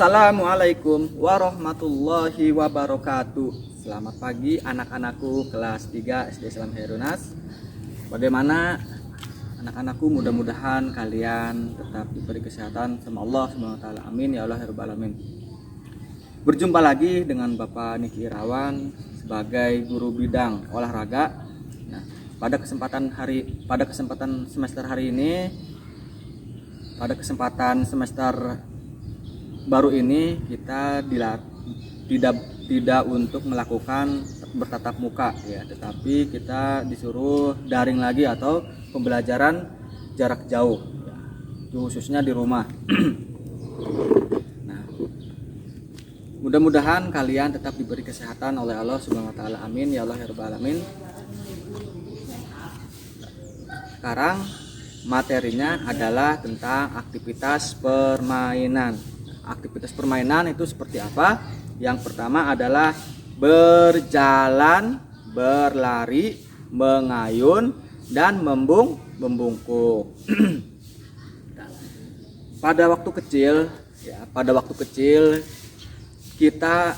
Assalamualaikum warahmatullahi wabarakatuh. Selamat pagi anak-anakku kelas 3 SD Islam Herunas. Bagaimana anak-anakku? Mudah-mudahan kalian tetap diberi kesehatan sama Allah SWT. Amin ya Allah ya Rabbal Alamin. Berjumpa lagi dengan Bapak Niki Irawan sebagai guru bidang olahraga. Nah, pada kesempatan semester hari ini, pada kesempatan semester baru ini kita tidak untuk melakukan bertatap muka ya, tetapi kita disuruh daring lagi atau pembelajaran jarak jauh ya, khususnya di rumah. Nah, mudah-mudahan kalian tetap diberi kesehatan oleh Allah Subhanahu wa taala. Amin ya Allah ya Rabbal Alamin. Sekarang materinya adalah tentang aktivitas permainan. Aktivitas permainan itu seperti apa? Yang pertama adalah berjalan, berlari, mengayun, dan membungkuk. Pada waktu kecil kita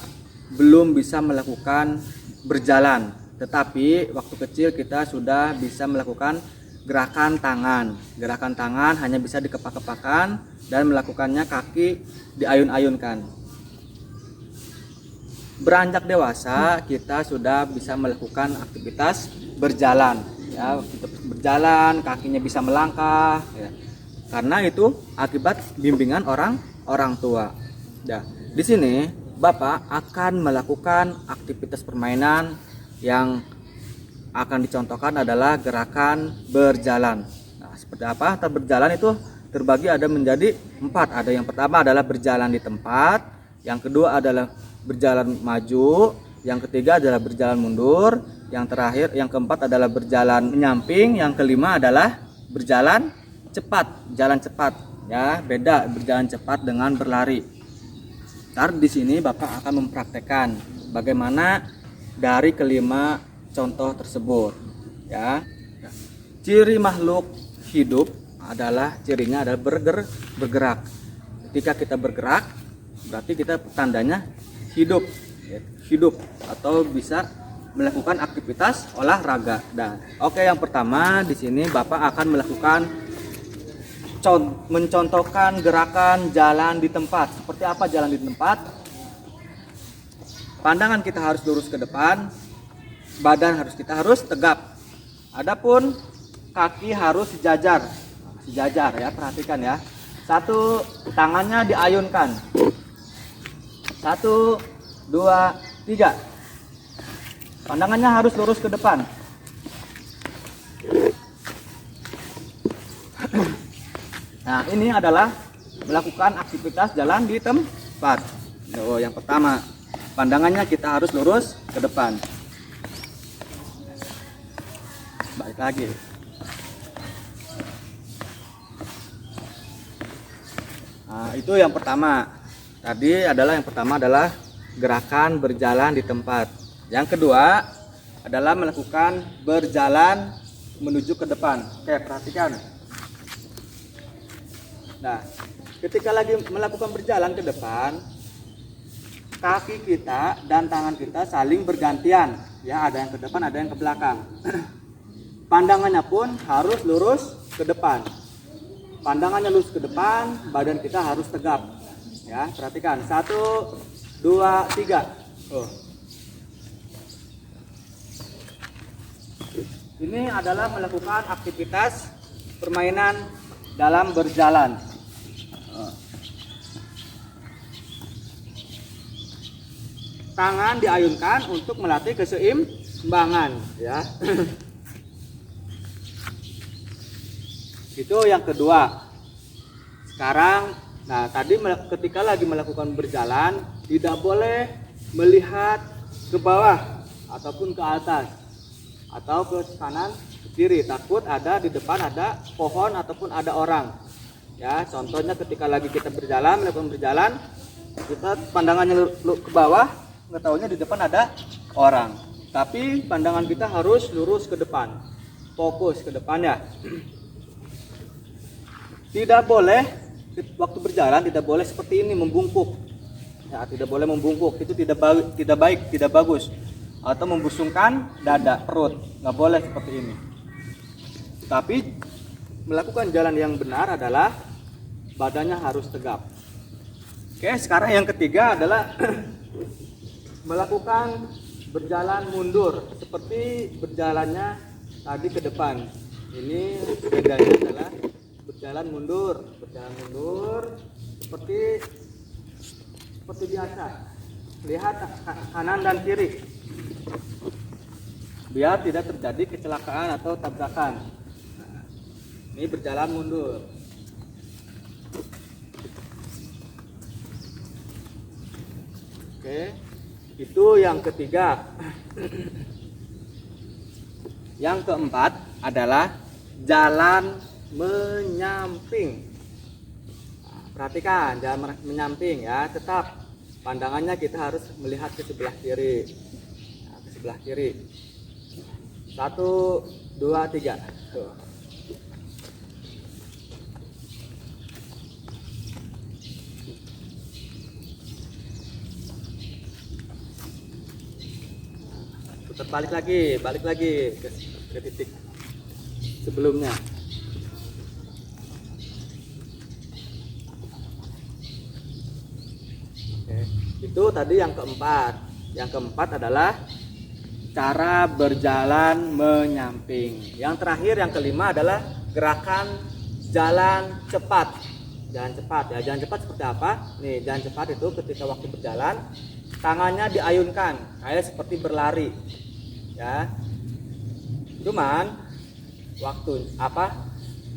belum bisa melakukan berjalan, tetapi waktu kecil kita sudah bisa melakukan gerakan tangan. Gerakan tangan hanya bisa dikepak-kepakan dan melakukannya kaki diayun-ayunkan. Beranjak dewasa kita sudah bisa melakukan aktivitas berjalan ya, kita berjalan, kakinya bisa melangkah ya. Karena itu akibat bimbingan orang tua. Nah, di sini Bapak akan melakukan aktivitas permainan yang akan dicontohkan adalah gerakan berjalan. Nah, seperti apa? Berjalan itu terbagi ada menjadi 4. Ada yang pertama adalah berjalan di tempat, yang kedua adalah berjalan maju, yang ketiga adalah berjalan mundur, yang terakhir, yang keempat adalah berjalan menyamping, yang kelima adalah berjalan cepat, jalan cepat. Ya, beda berjalan cepat dengan berlari. Ntar di sini Bapak akan mempraktekkan bagaimana dari kelima contoh tersebut. Ya, ciri makhluk hidup cirinya adalah bergerak. Ketika kita bergerak, berarti kita tandanya hidup atau bisa melakukan aktivitas olahraga. Dan yang pertama di sini Bapak akan melakukan mencontohkan gerakan jalan di tempat. Seperti apa jalan di tempat? Pandangan kita harus lurus ke depan, badan kita harus tegap. Adapun kaki harus sejajar ya, perhatikan ya. Satu, tangannya diayunkan. 1, 2, 3. Pandangannya harus lurus ke depan. Nah, ini adalah melakukan aktivitas jalan di tempat. Yang pertama, pandangannya kita harus lurus ke depan. Balik lagi. Nah, itu yang pertama. Yang pertama adalah gerakan berjalan di tempat. Yang kedua adalah melakukan berjalan menuju ke depan. Oke, perhatikan. Nah, ketika lagi melakukan berjalan ke depan, kaki kita dan tangan kita saling bergantian. Ya, ada yang ke depan, ada yang ke belakang. Pandangannya pun harus lurus ke depan. Pandangannya lurus ke depan, badan kita harus tegap. Ya, perhatikan. 1, 2, 3. Ini adalah melakukan aktivitas permainan dalam berjalan. Tangan diayunkan untuk melatih keseimbangan. Ya. Itu yang kedua. Sekarang, tadi ketika lagi melakukan berjalan tidak boleh melihat ke bawah ataupun ke atas atau ke kanan ke kiri, takut ada di depan ada pohon ataupun ada orang. Ya, contohnya ketika lagi kita melakukan berjalan, kita pandangannya ke bawah, mengetahuinya di depan ada orang. Tapi pandangan kita harus lurus ke depan, fokus ke depannya. Tidak boleh waktu berjalan, tidak boleh seperti ini membungkuk. Ya, tidak boleh membungkuk, itu tidak baik, tidak bagus. Atau membusungkan dada, perut, nggak boleh seperti ini. Tapi melakukan jalan yang benar adalah badannya harus tegap. Oke, sekarang yang ketiga adalah melakukan berjalan mundur seperti berjalannya tadi ke depan. Ini bedanya adalah berjalan mundur seperti biasa. Lihat kanan dan kiri biar tidak terjadi kecelakaan atau tabrakan. Nah, ini berjalan mundur. Oke, itu yang ketiga. Yang keempat adalah jalan menyamping. Nah, perhatikan jalan menyamping ya, tetap pandangannya kita harus melihat ke sebelah kiri. Nah, ke sebelah kiri. 1, 2, 3. Tuh. Putar balik lagi ke titik sebelumnya. Oke, itu tadi yang keempat. Yang keempat adalah cara berjalan menyamping. Yang terakhir, yang kelima adalah gerakan jalan cepat. Jalan cepat ya, jalan cepat seperti apa? Nih, jalan cepat itu ketika waktu berjalan tangannya diayunkan kayak seperti berlari ya. Cuman waktu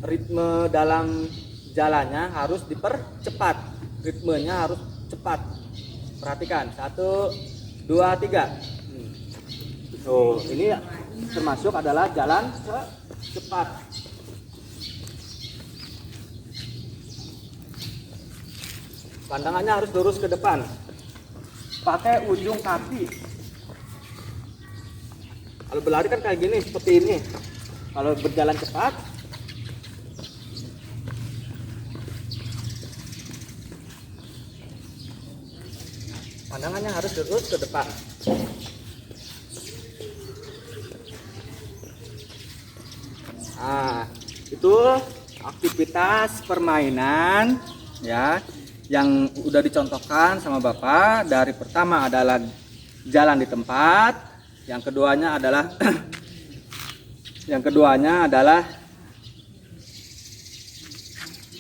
ritme dalam jalannya harus dipercepat, ritmenya harus cepat. Perhatikan, 1, 2, 3. Ini termasuk adalah jalan cepat. Pandangannya harus lurus ke depan, pakai ujung kaki. Kalau berlari kan kayak gini, seperti ini. Kalau berjalan cepat, pandangannya harus lurus ke depan. Nah, itu aktivitas permainan ya yang udah dicontohkan sama Bapak. Dari pertama adalah jalan di tempat, yang keduanya adalah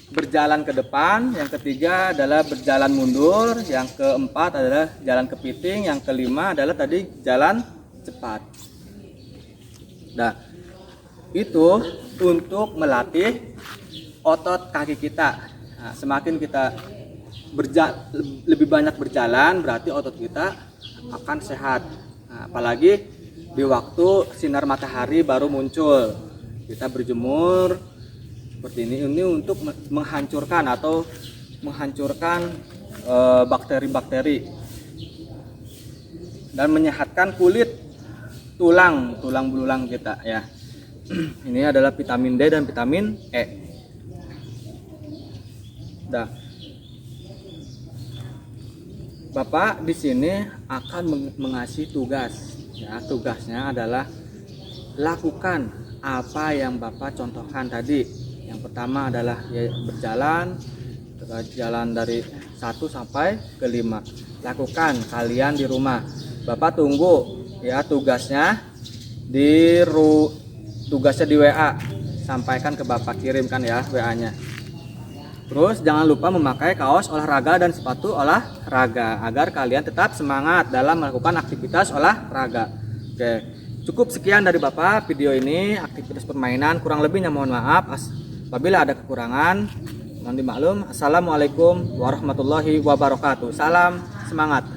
berjalan ke depan, yang ketiga adalah berjalan mundur, yang keempat adalah jalan kepiting, yang kelima adalah tadi jalan cepat. Nah, itu untuk melatih otot kaki kita. Nah, semakin kita lebih banyak berjalan, berarti otot kita akan sehat. Nah, apalagi di waktu sinar matahari baru muncul, kita berjemur seperti ini untuk menghancurkan bakteri-bakteri dan menyehatkan kulit, tulang belulang kita ya. Ini adalah vitamin D dan vitamin E. Nah, Bapak di sini akan mengasih tugas. Ya, tugasnya adalah lakukan apa yang Bapak contohkan tadi. Yang pertama adalah ya, jalan dari 1 sampai ke 5. Lakukan kalian di rumah. Bapak tunggu ya tugasnya di WA, sampaikan ke Bapak, kirimkan ya WA-nya. Terus jangan lupa memakai kaos olahraga dan sepatu olahraga agar kalian tetap semangat dalam melakukan aktivitas olahraga. Oke, cukup sekian dari Bapak video ini, aktivitas permainan. Kurang lebihnya mohon maaf apabila ada kekurangan, mohon dimaklum. Assalamualaikum warahmatullahi wabarakatuh. Salam semangat.